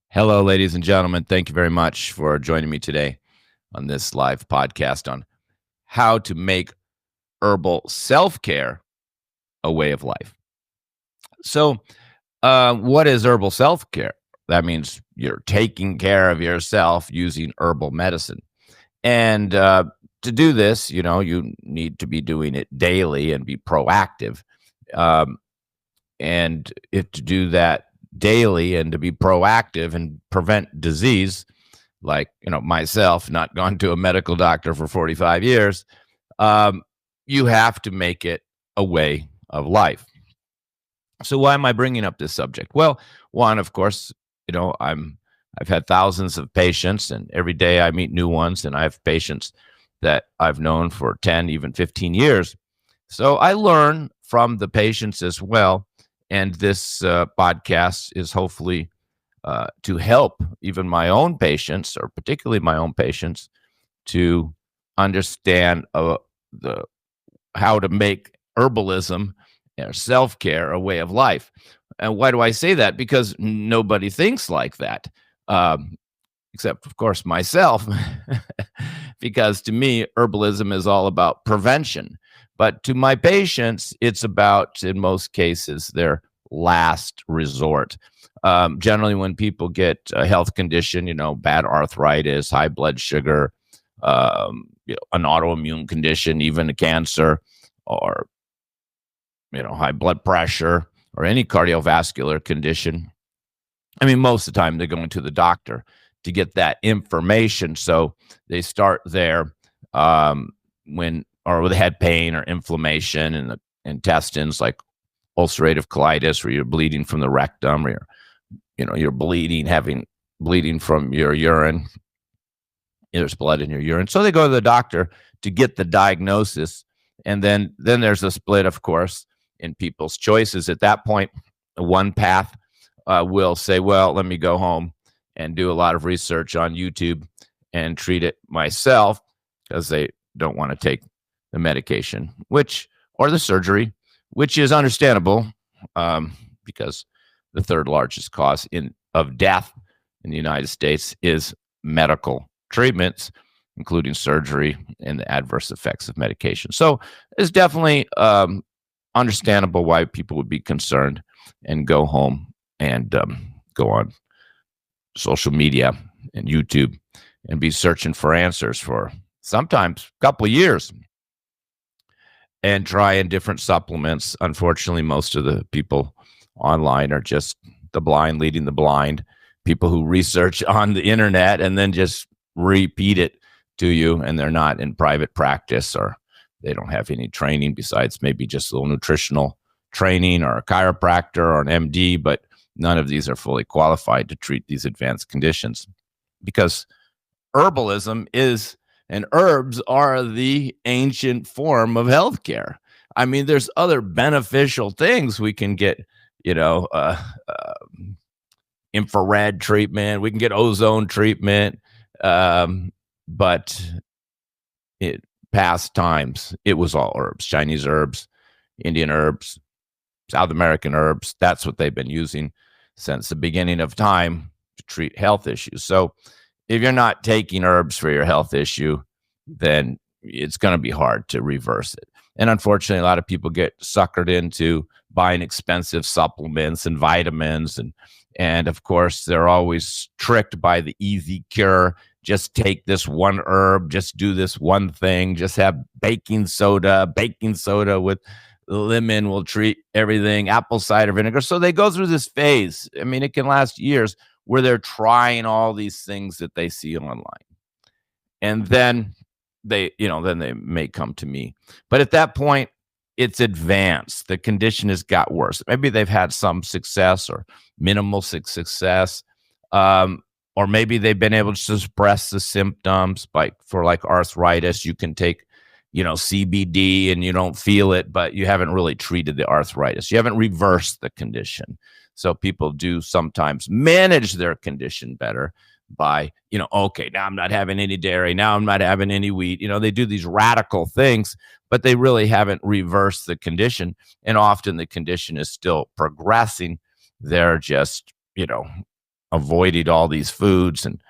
Hello, ladies and gentlemen. Thank you very much for joining me today on this live podcast on how to make herbal self care a way of life. What is herbal self care? That means you're taking care of yourself using herbal medicine. And to do this, you need to be doing it daily and be proactive. Um, and if to do that daily and to be proactive and prevent disease, like myself, not gone to a medical doctor for 45 years, um, you have to make it a way of life. So why am I bringing up this subject? Well, one, of course, I've had thousands of patients, and every day I meet new ones, and I have patients that I've known for 10, even 15 years. So I learn from the patients as well, and this podcast is hopefully to help even my own patients, or particularly my own patients, to understand the how to make herbalism or self care a way of life. And why do I say that? Because nobody thinks like that, um, except, of course, myself. Because to me, herbalism is all about prevention. But to my patients, it's about, in most cases, their last resort. Generally, when people get a health condition, bad arthritis, high blood sugar, an autoimmune condition, even a cancer, or high blood pressure, or any cardiovascular condition. I mean, most of the time they're going to the doctor to get that information. So they start there or they had pain or inflammation in the intestines, like ulcerative colitis, where you're bleeding from the rectum, or you're having bleeding from your urine. There's blood in your urine. So they go to the doctor to get the diagnosis. And then there's a split, of course, in people's choices. At that point, one path will say, well, let me go home and do a lot of research on YouTube and treat it myself, because they don't want to take the medication, or the surgery, which is understandable, because the third largest cause of death in the United States is medical treatments, including surgery and the adverse effects of medication. So it's definitely understandable why people would be concerned and go home and go on social media and YouTube and be searching for answers for sometimes a couple of years and trying different supplements. Unfortunately, most of the people online are just the blind leading the blind, people who research on the internet and then just repeat it to you, and they're not in private practice, or they don't have any training besides maybe just a little nutritional training, or a chiropractor or an MD, but none of these are fully qualified to treat these advanced conditions, because herbalism and herbs are the ancient form of healthcare. I mean, there's other beneficial things we can get, infrared treatment, we can get ozone treatment, but past times, it was all herbs, Chinese herbs, Indian herbs, South American herbs. That's what they've been using since the beginning of time to treat health issues. So if you're not taking herbs for your health issue, then it's going to be hard to reverse it. And unfortunately, a lot of people get suckered into buying expensive supplements and vitamins. And of course, they're always tricked by the easy cure. Just take this one herb, just do this one thing, just have baking soda with lemon will treat everything, apple cider vinegar. So they go through this phase. I mean, it can last years, where they're trying all these things that they see online. And then they may come to me. But at that point, it's advanced. The condition has got worse. Maybe they've had some success or minimal success. Or maybe they've been able to suppress the symptoms, for arthritis. You can take, CBD and you don't feel it, but you haven't really treated the arthritis. You haven't reversed the condition. So people do sometimes manage their condition better by, okay, now I'm not having any dairy. Now I'm not having any wheat. They do these radical things, but they really haven't reversed the condition. And often the condition is still progressing. They're just, avoiding all these foods and,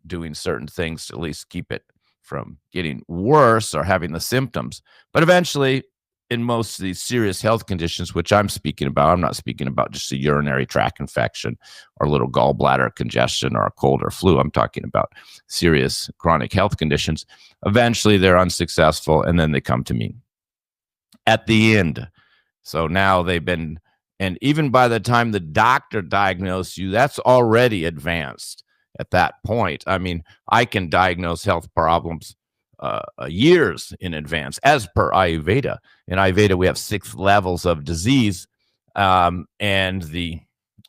doing certain things to at least keep it from getting worse or having the symptoms. But eventually, in most of these serious health conditions, which I'm speaking about, I'm not speaking about just a urinary tract infection or a little gallbladder congestion or a cold or flu. I'm talking about serious chronic health conditions. Eventually, they're unsuccessful, and then they come to me at the end. So now they've been, and even by the time the doctor diagnosed you, that's already advanced at that point. I mean, I can diagnose health problems years in advance, as per Ayurveda. In Ayurveda, we have 6 levels of disease, and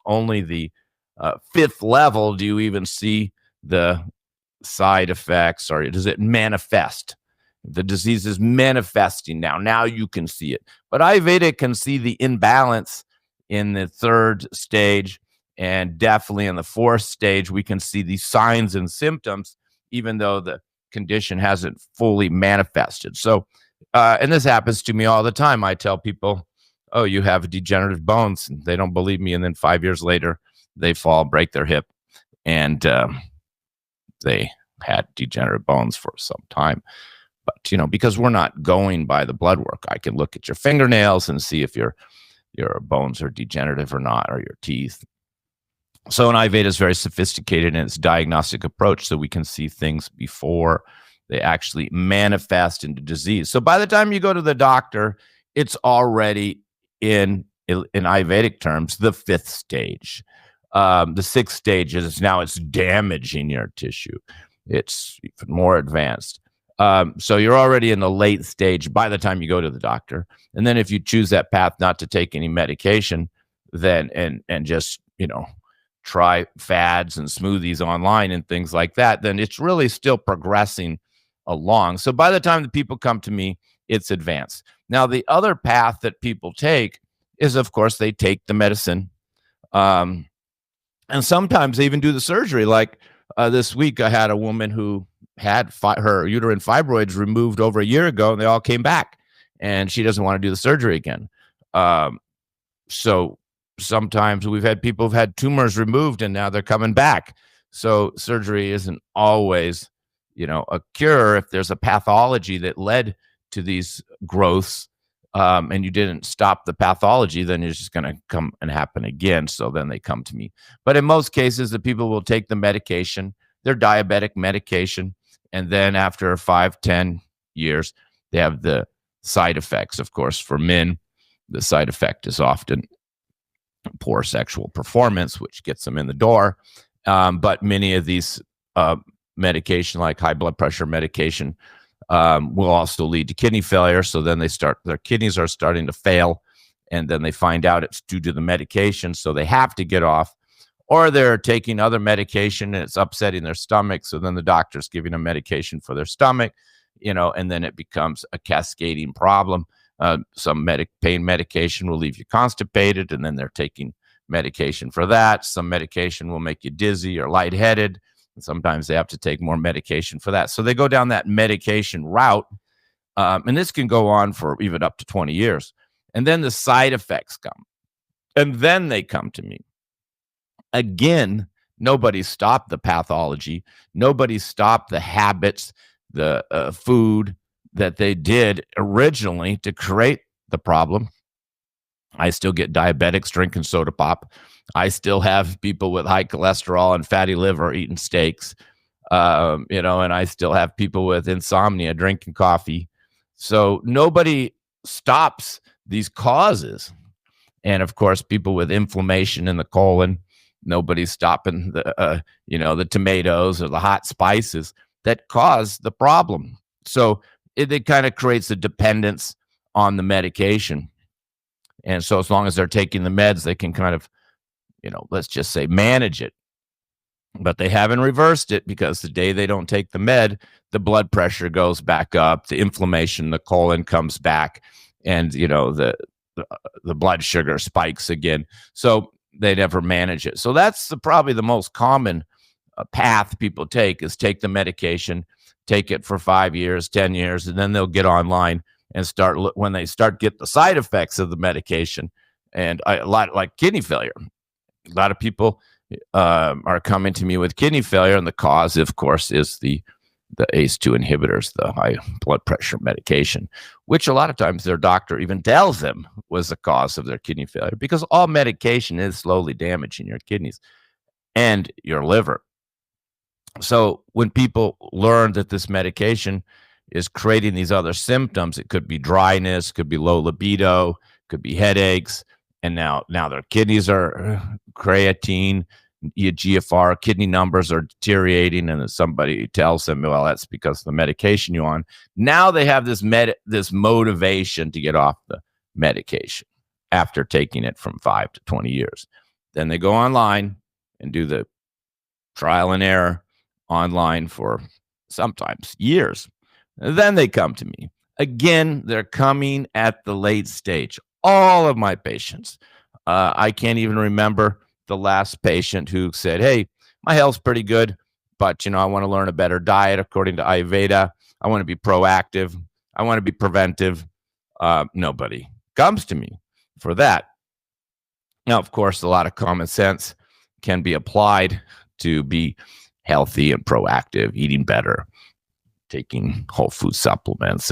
only the 5th level do you even see the side effects, or does it manifest? The disease is manifesting now. Now you can see it. But Ayurveda can see the imbalance in the 3rd stage, and definitely in the 4th stage, we can see the signs and symptoms, even though the condition hasn't fully manifested. So, and this happens to me all the time. I tell people, oh, you have degenerative bones. And they don't believe me. And then 5 years later, they fall, break their hip, and they had degenerative bones for some time. But, because we're not going by the blood work, I can look at your fingernails and see if your bones are degenerative or not, or your teeth. So an Ayurveda is very sophisticated in its diagnostic approach, so we can see things before they actually manifest into disease. So by the time you go to the doctor, it's already in Ayurvedic terms, the 5th stage. The 6th stage is now it's damaging your tissue. It's even more advanced. So you're already in the late stage by the time you go to the doctor. And then if you choose that path not to take any medication, then and just, try fads and smoothies online and things like that, then it's really still progressing along. So by the time the people come to me, it's advanced. Now, the other path that people take is, of course, they take the medicine. And sometimes they even do the surgery. Like this week, I had a woman who had her uterine fibroids removed over a year ago, and they all came back. And she doesn't want to do the surgery again. So sometimes we've had people who've had tumors removed and now they're coming back. So surgery isn't always, a cure. If there's a pathology that led to these growths, and you didn't stop the pathology, then it's just going to come and happen again. So then they come to me. But in most cases, the people will take the medication, their diabetic medication, and then after 5-10 years, they have the side effects. Of course, for men, the side effect is often poor sexual performance, which gets them in the door. But many of these medication, like high blood pressure medication, will also lead to kidney failure. So then their kidneys are starting to fail, and then they find out it's due to the medication. So they have to get off, or they're taking other medication and it's upsetting their stomach. So then the doctor's giving them medication for their stomach, and then it becomes a cascading problem. Some pain medication will leave you constipated, and then they're taking medication for that. Some medication will make you dizzy or lightheaded, and sometimes they have to take more medication for that. So they go down that medication route, and this can go on for even up to 20 years. And then the side effects come, and then they come to me. Again, nobody stopped the pathology. Nobody stopped the habits, the food that they did originally to create the problem. I still get diabetics drinking soda pop. I still have people with high cholesterol and fatty liver eating steaks, and I still have people with insomnia drinking coffee. So nobody stops these causes. And of course, people with inflammation in the colon, nobody's stopping the tomatoes or the hot spices that cause the problem. So it kind of creates a dependence on the medication. And so as long as they're taking the meds, they can kind of, let's just say manage it. But they haven't reversed it, because the day they don't take the med, the blood pressure goes back up, the inflammation in the colon comes back, and, the blood sugar spikes again. So they never manage it. So that's probably the most common path people take, is take the medication, take it for 5 years, 10 years, and then they'll get online and when they start get the side effects of the medication. And a lot like kidney failure. A lot of people are coming to me with kidney failure, and the cause, of course, is the ACE2 inhibitors, the high blood pressure medication, which a lot of times their doctor even tells them was the cause of their kidney failure, because all medication is slowly damaging your kidneys and your liver. So when people learn that this medication is creating these other symptoms, it could be dryness, could be low libido, could be headaches, and now their kidneys are creatine, GFR, kidney numbers are deteriorating, and then somebody tells them, well, that's because of the medication you're on. Now they have this motivation to get off the medication after taking it from 5 to 20 years. Then they go online and do the trial and error online for sometimes years. And then they come to me. Again, they're coming at the late stage. All of my patients. I can't even remember the last patient who said, hey, my health's pretty good, but I want to learn a better diet according to Ayurveda. I want to be proactive. I want to be preventive. Nobody comes to me for that. Now, of course, a lot of common sense can be applied to be healthy and proactive, eating better, taking whole food supplements,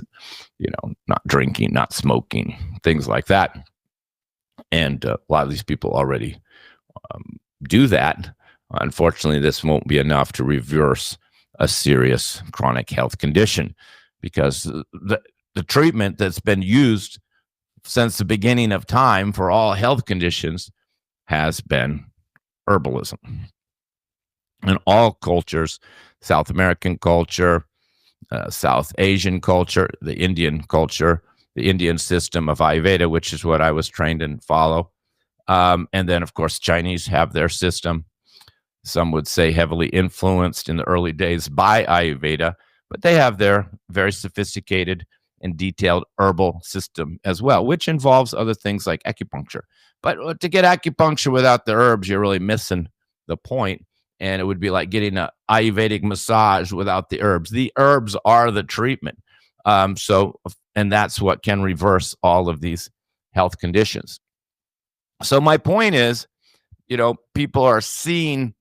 not drinking, not smoking, things like that. And a lot of these people already do that. Unfortunately, this won't be enough to reverse a serious chronic health condition, because the treatment that's been used since the beginning of time for all health conditions has been herbalism. In all cultures, South American culture, South Asian culture, the Indian culture, the Indian system of Ayurveda, which is what I was trained and follow. And then, of course, Chinese have their system. Some would say heavily influenced in the early days by Ayurveda, but they have their very sophisticated and detailed herbal system as well, which involves other things like acupuncture. But to get acupuncture without the herbs, you're really missing the point. And it would be like getting an Ayurvedic massage without the herbs. The herbs are the treatment. And that's what can reverse all of these health conditions. So my point is, people are seeing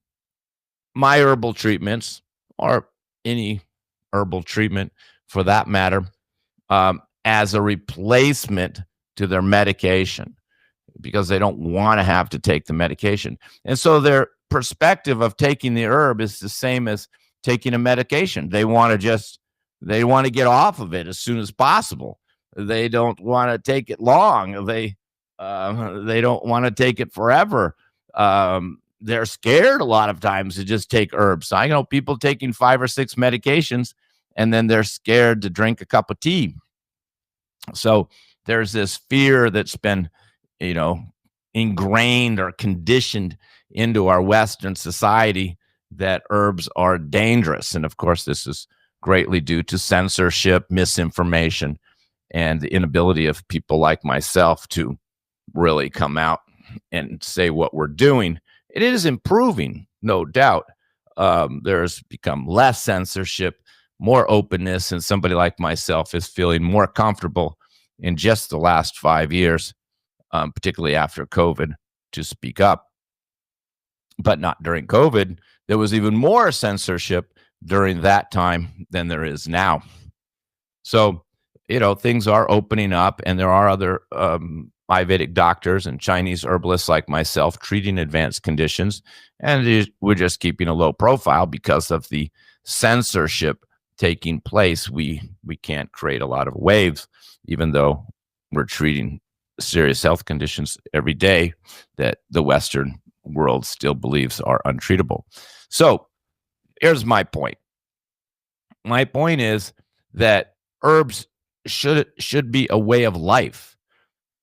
my herbal treatments, or any herbal treatment for that matter, as a replacement to their medication, because they don't want to have to take the medication. And so their perspective of taking the herb is the same as taking a medication. They want to get off of it as soon as possible. They don't want to take it long. They don't want to take it forever. They're scared a lot of times to just take herbs. I know people taking 5 or 6 medications, and then they're scared to drink a cup of tea. So there's this fear that's been, ingrained or conditioned into our Western society that herbs are dangerous. And of course, this is greatly due to censorship, misinformation, and the inability of people like myself to really come out and say what we're doing. It is improving, no doubt. There's become less censorship, more openness, and somebody like myself is feeling more comfortable in just the last 5 years, particularly after COVID, to speak up. But not during COVID. There was even more censorship during that time than there is now. So, things are opening up, and there are other Ayurvedic doctors and Chinese herbalists like myself treating advanced conditions. And we're just keeping a low profile because of the censorship taking place. We can't create a lot of waves, even though we're treating serious health conditions every day that the Western world still believes are untreatable. So here's my point. My point is that herbs should be a way of life.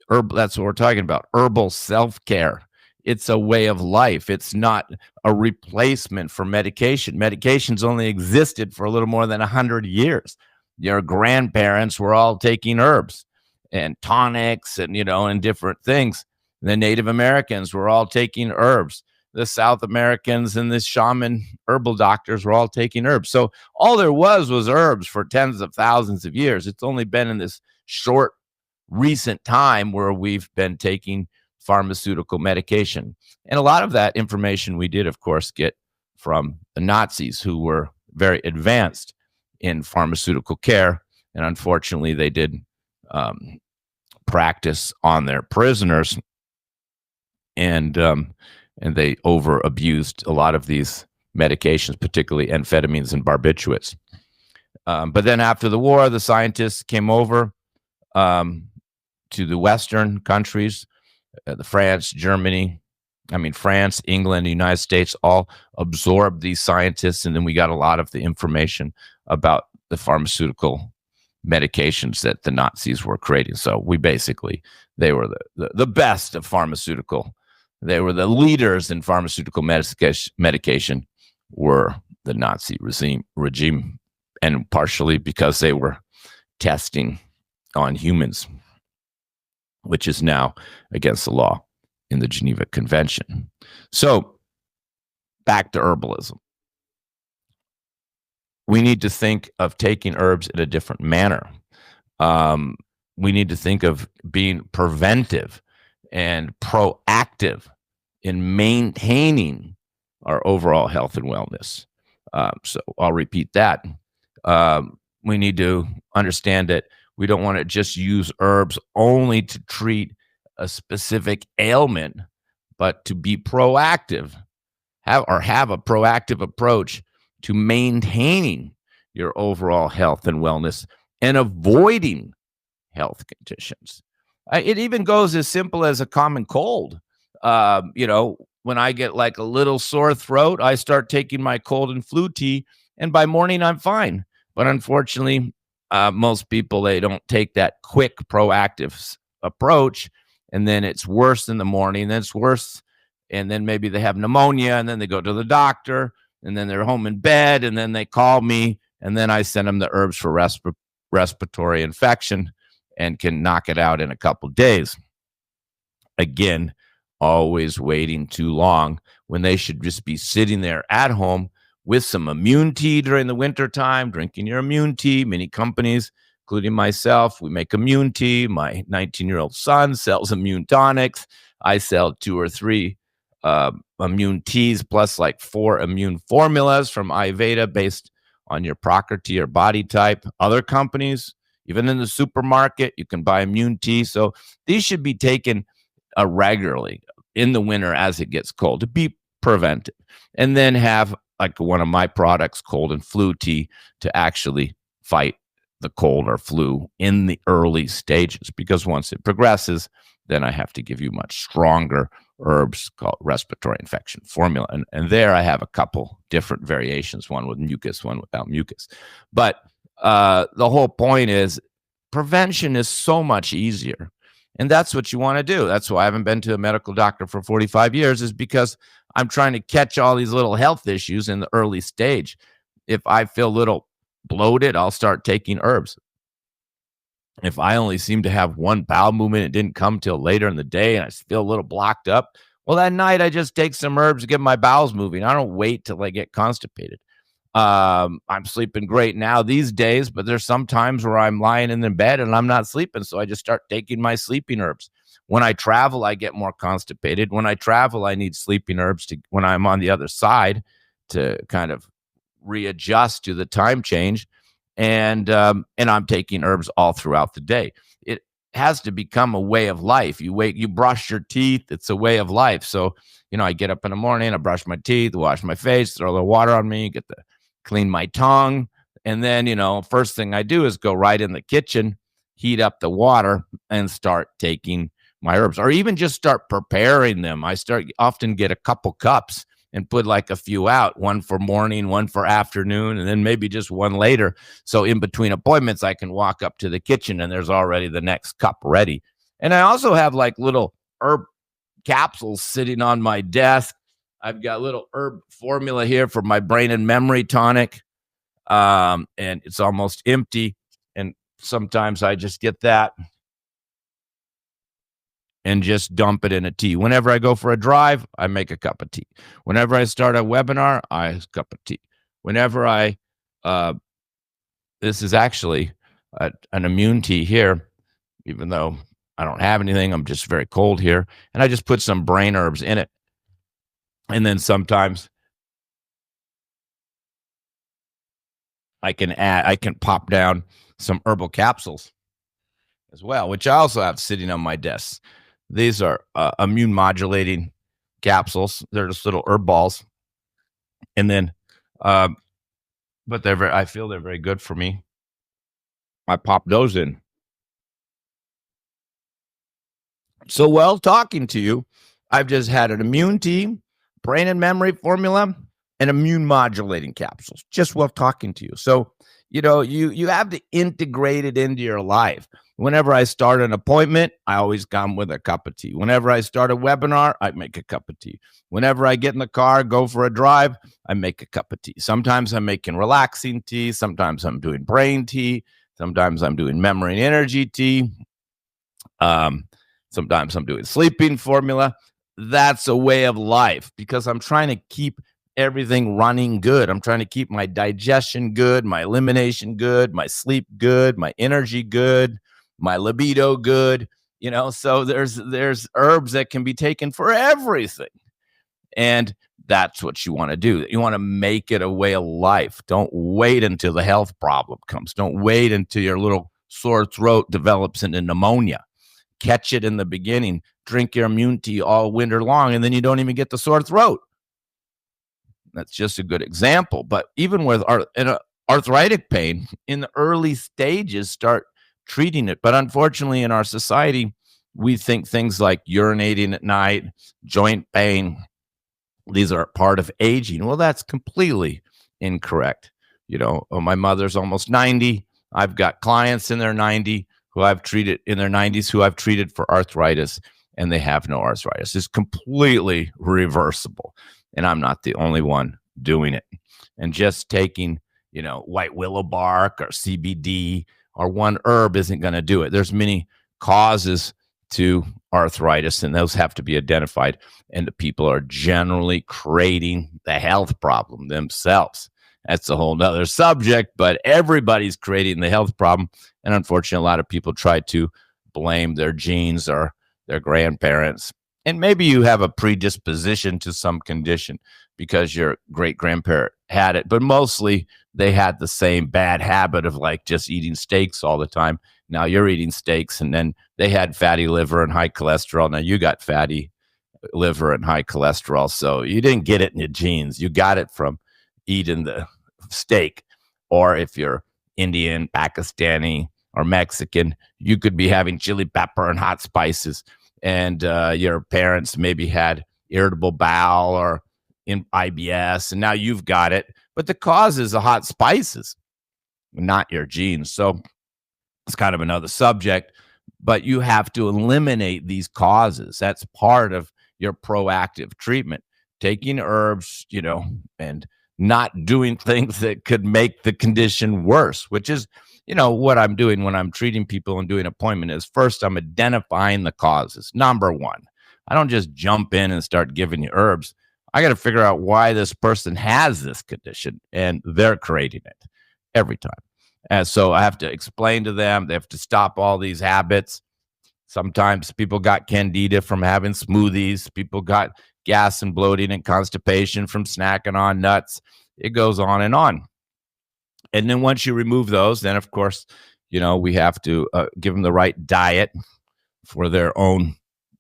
That's what we're talking about. Herbal self-care. It's a way of life. It's not a replacement for medication. Medications only existed for a little more than 100 years. Your grandparents were all taking herbs and tonics and different things. The Native Americans were all taking herbs. The South Americans and the shaman herbal doctors were all taking herbs. So all there was herbs for tens of thousands of years. It's only been in this short, recent time where we've been taking pharmaceutical medication. And a lot of that information we did, of course, get from the Nazis, who were very advanced in pharmaceutical care. And unfortunately, they did um, practice on their prisoners, and they over abused a lot of these medications, particularly amphetamines and barbiturates. But then after the war, the scientists came over um, to the Western countries, the France, England, the United States, all absorbed these scientists, and then we got a lot of the information about the pharmaceutical medications that the Nazis were creating. So they were the best of pharmaceutical. They were the leaders in pharmaceutical medication were the Nazi regime, and partially because they were testing on humans, which is now against the law in the Geneva Convention. So back to herbalism. We need to think of taking herbs in a different manner. We need to think of being preventive and proactive in maintaining our overall health and wellness. So I'll repeat that. We need to understand that we don't want to just use herbs only to treat a specific ailment, but to be proactive, have a proactive approach to maintaining your overall health and wellness and avoiding health conditions. It even goes as simple as a common cold. When I get like a little sore throat, I start taking my cold and flu tea, and by morning I'm fine. But unfortunately, most people, they don't take that quick proactive approach, and then it's worse in the morning, then it's worse, and then maybe they have pneumonia, and then they go to the doctor, and then they're home in bed, and then they call me, and then I send them the herbs for respiratory infection and can knock it out in a couple days. Again, always waiting too long when they should just be sitting there at home with some immune tea during the winter time, drinking your immune tea. Many companies, including myself, we make immune tea. My 19-year-old son sells immune tonics. I sell 2 or 3 immune teas plus like 4 immune formulas from Ayurveda based on your prakriti or body type. Other companies, even in the supermarket, you can buy immune tea. So these should be taken regularly in the winter as it gets cold to be preventive. And then have like one of my products, cold and flu tea, to actually fight the cold or flu in the early stages. Because once it progresses, then I have to give you much stronger herbs called respiratory infection formula. And there I have a couple different variations, one with mucus, one without mucus. But the whole point is prevention is so much easier. And that's what you want to do. That's why I haven't been to a medical doctor for 45 years, is because I'm trying to catch all these little health issues in the early stage. If I feel a little bloated, I'll start taking herbs. If I only seem to have one bowel movement, it didn't come till later in the day, and I feel a little blocked up, well, that night I just take some herbs to get my bowels moving. I don't wait till I get constipated. I'm sleeping great now these days, but there's some times where I'm lying in the bed and I'm not sleeping, so I just start taking my sleeping herbs. When I travel, I get more constipated. When I travel, I need sleeping herbs when I'm on the other side to kind of readjust to the time change. And I'm taking herbs all throughout the day. It has to become a way of life. You brush your teeth. It's a way of life. So, I get up in the morning, I brush my teeth, wash my face, throw a little water on me, clean my tongue. And then, first thing I do is go right in the kitchen, heat up the water, and start taking my herbs, or even just start preparing them. Often get a couple cups and put like a few out, one for morning, one for afternoon, and then maybe just one later. So in between appointments, I can walk up to the kitchen and there's already the next cup ready. And I also have like little herb capsules sitting on my desk. I've got little herb formula here for my brain and memory tonic. And it's almost empty. And sometimes I just get that and just dump it in a tea. Whenever I go for a drive, I make a cup of tea. Whenever I start a webinar, I have a cup of tea. Whenever this is actually an immune tea here, even though I don't have anything. I'm just very cold here. And I just put some brain herbs in it. And then sometimes I can pop down some herbal capsules as well, which I also have sitting on my desk. These are immune modulating capsules. They're just little herb balls. And then, uh, but I feel they're very good for me. I pop those in. So while talking to you, I've just had an immune tea, brain and memory formula, and immune modulating capsules just while talking to you. So, you have to integrate it into your life. Whenever I start an appointment, I always come with a cup of tea. Whenever I start a webinar, I make a cup of tea. Whenever I get in the car, go for a drive, I make a cup of tea. Sometimes I'm making relaxing tea. Sometimes I'm doing brain tea. Sometimes I'm doing memory and energy tea. Um, Sometimes I'm doing sleeping formula. That's a way of life because I'm trying to keep everything running good. I'm trying to keep my digestion good, my elimination good, my sleep good, my energy good, my libido good. So there's herbs that can be taken for everything. And that's what you want to do. You want to make it a way of life. Don't wait until the health problem comes. Don't wait until your little sore throat develops into pneumonia. Catch it in the beginning, drink your immune tea all winter long, and then you don't even get the sore throat. That's just a good example. But even with arthritic pain, in the early stages, start treating it. But unfortunately, in our society, we think things like urinating at night, joint pain, these are part of aging. Well, that's completely incorrect. My mother's almost 90. I've got clients in their 90 who I've treated in their 90s who I've treated for arthritis, and they have no arthritis. It's completely reversible, and I'm not the only one doing it. And just taking, white willow bark or CBD or one herb isn't going to do it. There's many causes to arthritis, and those have to be identified. And the people are generally creating the health problem themselves. That's a whole nother subject, but everybody's creating the health problem. And unfortunately, a lot of people try to blame their genes or their grandparents. And maybe you have a predisposition to some condition because your great grandparent had it, but mostly they had the same bad habit of like just eating steaks all the time. Now you're eating steaks, and then they had fatty liver and high cholesterol. Now you got fatty liver and high cholesterol. So you didn't get it in your genes. You got it from eating the steak. Or if you're Indian, Pakistani, or Mexican, you could be having chili pepper and hot spices. And your parents maybe had irritable bowel or in IBS, and now you've got it. But the cause is the hot spices, not your genes. So it's kind of another subject, but you have to eliminate these causes. That's part of your proactive treatment, taking herbs, and not doing things that could make the condition worse, which is, what I'm doing when I'm treating people and doing appointment is first I'm identifying the causes. Number one, I don't just jump in and start giving you herbs. I got to figure out why this person has this condition, and they're creating it every time. And so I have to explain to them, they have to stop all these habits. Sometimes people got candida from having smoothies. People got gas and bloating and constipation from snacking on nuts. It goes on and on. And then once you remove those, then of course, we have to give them the right diet for their own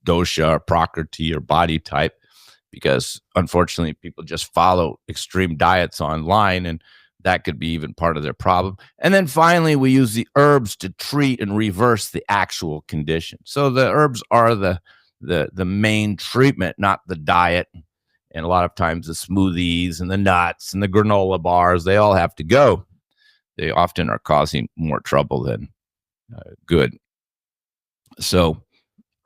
dosha or prakriti or body type, because unfortunately people just follow extreme diets online, and that could be even part of their problem. And then finally, we use the herbs to treat and reverse the actual condition. So the herbs are the main treatment, not the diet. And a lot of times the smoothies and the nuts and the granola bars, they all have to go. They often are causing more trouble than good. So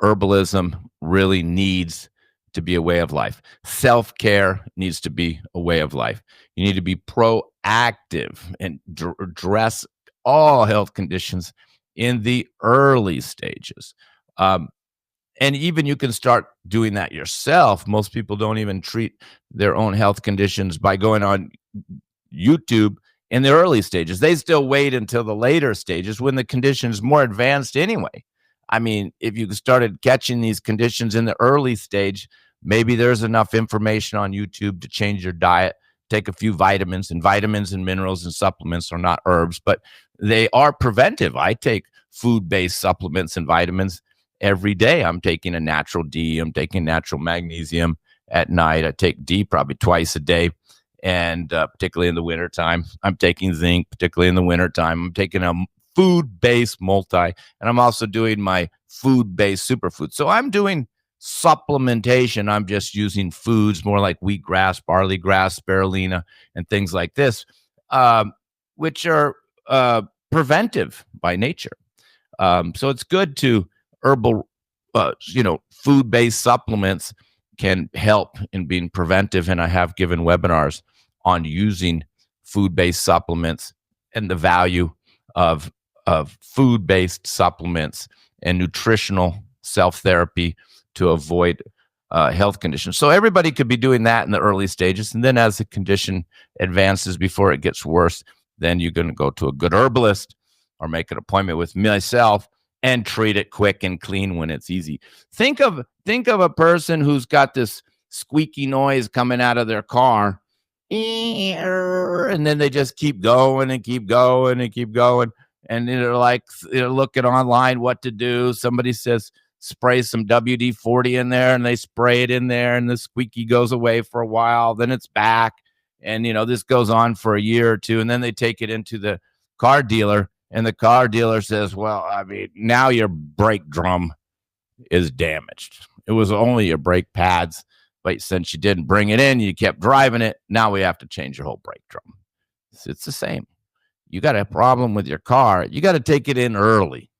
herbalism really needs to be a way of life. Self-care needs to be a way of life. You need to be proactive and address all health conditions in the early stages. And even you can start doing that yourself. Most people don't even treat their own health conditions by going on YouTube in the early stages. They still wait until the later stages when the condition is more advanced anyway. I mean, if you started catching these conditions in the early stage, maybe there's enough information on YouTube to change your diet, take a few vitamins and minerals and supplements are not herbs, but they are preventive. I take food-based supplements and vitamins every day. I'm taking a natural D, I'm taking natural magnesium at night. I take D probably twice a day. And particularly in the wintertime, I'm taking zinc, particularly in the wintertime. I'm taking a food-based multi, and I'm also doing my food-based superfood. So I'm doing supplementation. I'm just using foods more like wheatgrass, barley grass, spirulina, and things like this, um, which are preventive by nature. So it's good to herbal, food-based supplements can help in being preventive. And I have given webinars on using food-based supplements and the value of food-based supplements and nutritional self-therapy to avoid health conditions. So everybody could be doing that in the early stages. And then as the condition advances before it gets worse, then you're going to go to a good herbalist or make an appointment with myself and treat it quick and clean when it's easy. Think of a person who's got this squeaky noise coming out of their car, and then they just keep going and keep going and keep going. And they're like, looking online what to do. Somebody says, spray some WD-40 in there, and they spray it in there, and the squeaky goes away for a while. Then it's back. And, this goes on for a year or two. And then they take it into the car dealer, and the car dealer says, well, I mean, now your brake drum is damaged. It was only your brake pads, but since you didn't bring it in, you kept driving it. Now we have to change your whole brake drum. It's the same. You got a problem with your car, you got to take it in early.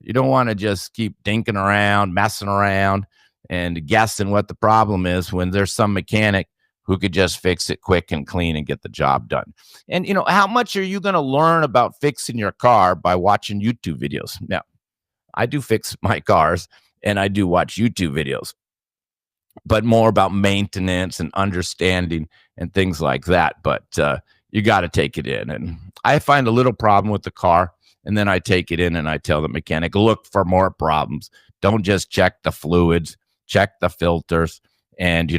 You don't want to just keep dinking around, messing around, and guessing what the problem is when there's some mechanic who could just fix it quick and clean and get the job done. And, how much are you going to learn about fixing your car by watching YouTube videos? Now, I do fix my cars and I do watch YouTube videos, but more about maintenance and understanding and things like that. But you got to take it in. And I find a little problem with the car, and then I take it in and I tell the mechanic, look for more problems. Don't just check the fluids, check the filters, and,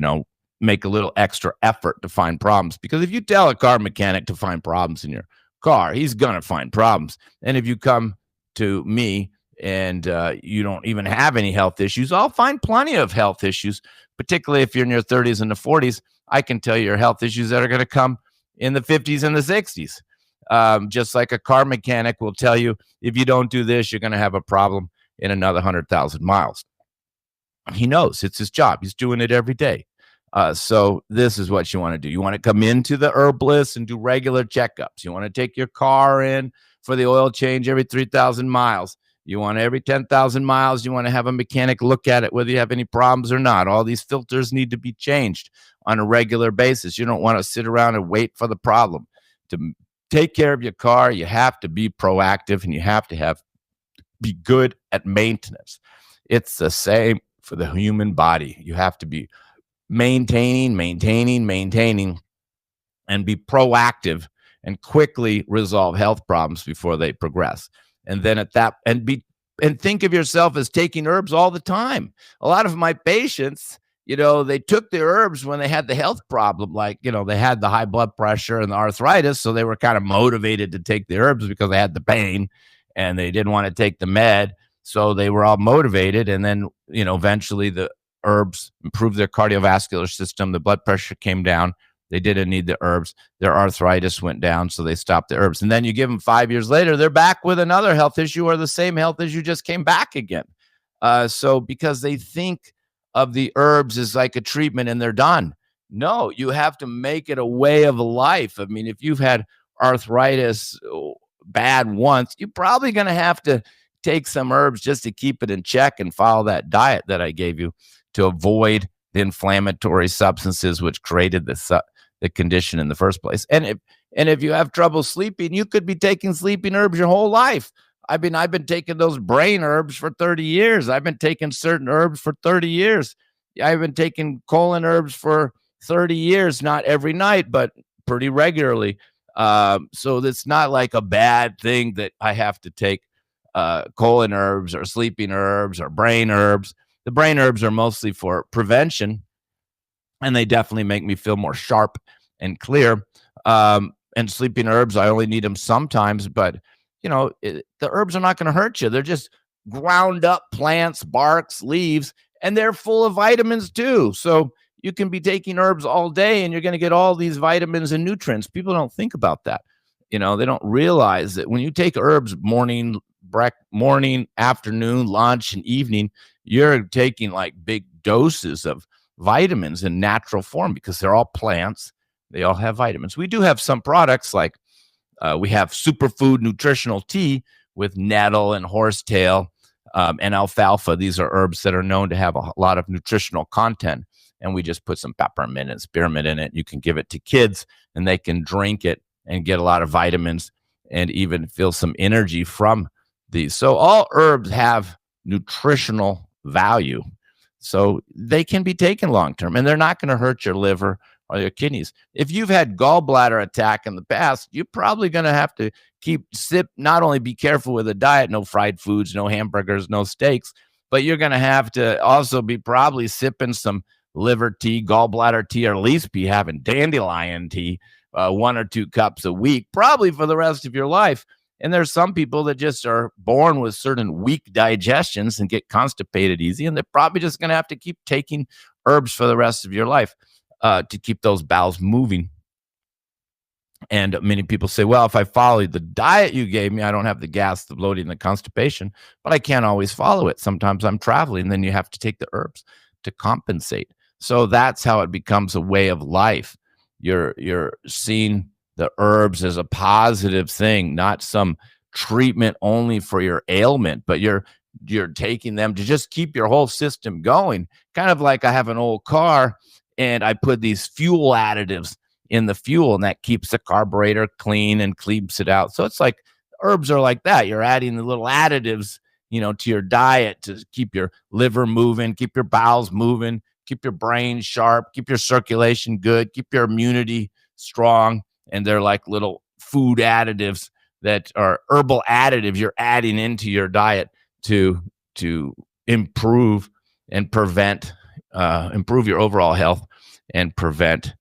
make a little extra effort to find problems. Because if you tell a car mechanic to find problems in your car, he's going to find problems. And if you come to me and you don't even have any health issues, I'll find plenty of health issues, particularly if you're in your 30s and the 40s. I can tell you your health issues that are going to come in the 50s and the 60s. Just like a car mechanic will tell you, if you don't do this, you're going to have a problem in another 100,000 miles. He knows it's his job. He's doing it every day. So this is what you want to do. You want to come into the herbalist and do regular checkups. You want to take your car in for the oil change every 3,000 miles. You want every 10,000 miles, you want to have a mechanic look at it, whether you have any problems or not. All these filters need to be changed on a regular basis. You don't want to sit around and wait for the problem. To take care of your car, you have to be proactive, and you have to be good at maintenance. It's the same for the human body. You have to be maintaining, and be proactive and quickly resolve health problems before they progress. And then and think of yourself as taking herbs all the time. A lot of my patients, they took the herbs when they had the health problem, like, they had the high blood pressure and the arthritis. So they were kind of motivated to take the herbs because they had the pain and they didn't want to take the med. So they were all motivated. And then, eventually the herbs improved their cardiovascular system. The blood pressure came down. They didn't need the herbs. Their arthritis went down, so they stopped the herbs. And then you give them 5 years later, they're back with another health issue, or the same health issue just came back again. So because they think of the herbs as like a treatment and they're done. No, you have to make it a way of life. I mean, if you've had arthritis bad once, you're probably going to have to take some herbs just to keep it in check and follow that diet that I gave you to avoid the inflammatory substances which created the condition in the first place. And if you have trouble sleeping, you could be taking sleeping herbs your whole life. I've been taking those brain herbs for 30 years. I've been taking certain herbs for 30 years. I've been taking colon herbs for 30 years, not every night, but pretty regularly. So it's not like a bad thing that I have to take colon herbs or sleeping herbs or brain herbs. The brain herbs are mostly for prevention, and they definitely make me feel more sharp and clear. And sleeping herbs, I only need them sometimes, but the herbs are not going to hurt you. They're just ground up plants, barks, leaves, and they're full of vitamins too. So you can be taking herbs all day and you're going to get all these vitamins and nutrients. People don't think about that. They don't realize that when you take herbs morning, afternoon, lunch, and evening, you're taking like big doses of vitamins in natural form because they're all plants. They all have vitamins. We do have some products like we have superfood nutritional tea with nettle and horsetail and alfalfa. These are herbs that are known to have a lot of nutritional content. And we just put some peppermint and spearmint in it. You can give it to kids and they can drink it and get a lot of vitamins and even feel some energy from these. So all herbs have nutritional value. So they can be taken long-term and they're not going to hurt your liver or your kidneys. If you've had gallbladder attack in the past, you're probably going to have to not only be careful with the diet, no fried foods, no hamburgers, no steaks, but you're going to have to also be probably sipping some liver tea, gallbladder tea, or at least be having dandelion tea 1 or 2 cups a week, probably for the rest of your life. And there's some people that just are born with certain weak digestions and get constipated easy, and they're probably just going to have to keep taking herbs for the rest of your life to keep those bowels moving. And many people say, well, if I follow the diet you gave me, I don't have the gas, the bloating, the constipation, but I can't always follow it. Sometimes I'm traveling, and then you have to take the herbs to compensate. So that's how it becomes a way of life. You're seeing the herbs as a positive thing, not some treatment only for your ailment, but you're taking them to just keep your whole system going. Kind of like I have an old car and I put these fuel additives in the fuel, and that keeps the carburetor clean and cleans it out. So it's like herbs are like that. You're adding the little additives, to your diet to keep your liver moving, keep your bowels moving, keep your brain sharp, keep your circulation good, keep your immunity strong. And they're like little food additives that are herbal additives you're adding into your diet to improve and prevent, improve your overall health and prevent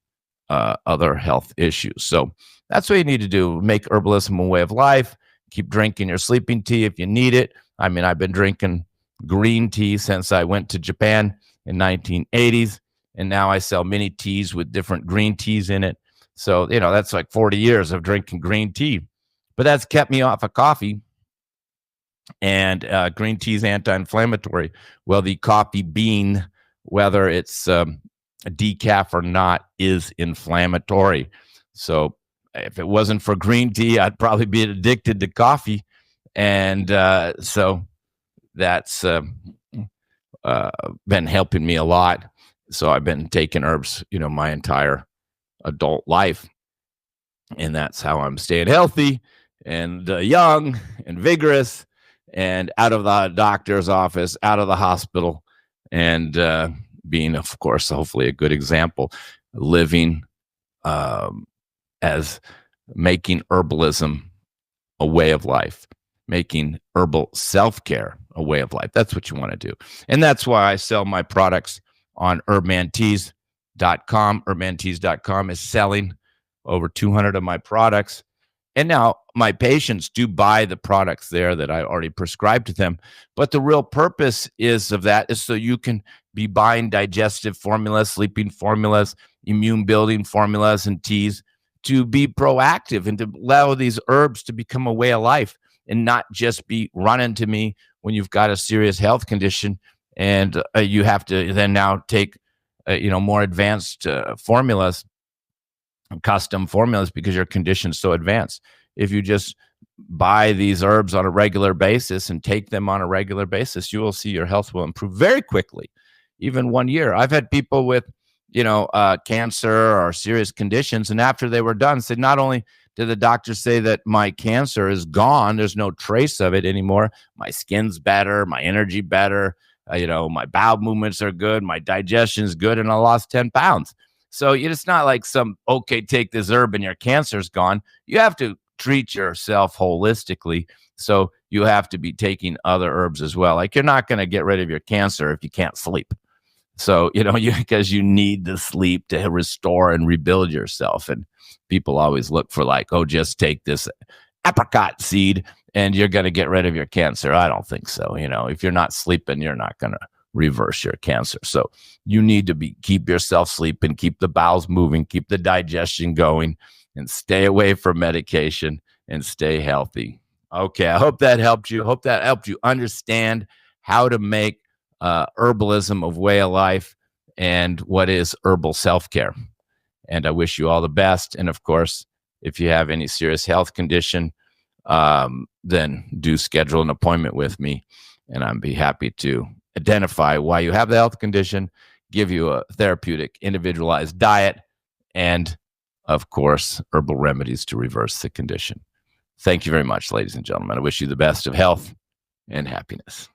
other health issues. So that's what you need to do. Make herbalism a way of life. Keep drinking your sleeping tea if you need it. I mean, I've been drinking green tea since I went to Japan in 1980s, and now I sell mini teas with different green teas in it. So, that's like 40 years of drinking green tea, but that's kept me off of coffee. And green tea is anti-inflammatory. Well, the coffee bean, whether it's decaf or not, is inflammatory. So if it wasn't for green tea, I'd probably be addicted to coffee. And so that's been helping me a lot. So I've been taking herbs, my entire adult life. And that's how I'm staying healthy and young and vigorous and out of the doctor's office, out of the hospital, and being, of course, hopefully a good example, living as making herbalism a way of life, making herbal self-care a way of life. That's what you want to do. And that's why I sell my products on herbmanteas.com. Herbmanteas.com is selling over 200 of my products. And now my patients do buy the products there that I already prescribed to them. But the real purpose is so you can be buying digestive formulas, sleeping formulas, immune building formulas and teas to be proactive and to allow these herbs to become a way of life and not just be running to me when you've got a serious health condition and you have to then now take more advanced formulas, custom formulas, because your condition's so advanced. If you just buy these herbs on a regular basis and take them on a regular basis, you will see your health will improve very quickly, even 1 year. I've had people with cancer or serious conditions, and after they were done, said, not only did the doctor say that my cancer is gone, there's no trace of it anymore, my skin's better, my energy better, my bowel movements are good, my digestion's good, and I lost 10 pounds. So it's not like take this herb and your cancer's gone. You have to treat yourself holistically. So you have to be taking other herbs as well. Like, you're not going to get rid of your cancer if you can't sleep. So, because you need the sleep to restore and rebuild yourself. And people always look for, like, oh, just take this apricot seed and you're going to get rid of your cancer. I don't think so. If you're not sleeping, you're not going to reverse your cancer. So you need to keep yourself sleeping, keep the bowels moving, keep the digestion going, and stay away from medication and stay healthy. Okay, I hope that helped you. Hope that helped you understand how to make herbalism a way of life and what is herbal self-care. And I wish you all the best. And of course, if you have any serious health condition, then do schedule an appointment with me, and I'd be happy to identify why you have the health condition, give you a therapeutic, individualized diet, and of course, herbal remedies to reverse the condition. Thank you very much, ladies and gentlemen. I wish you the best of health and happiness.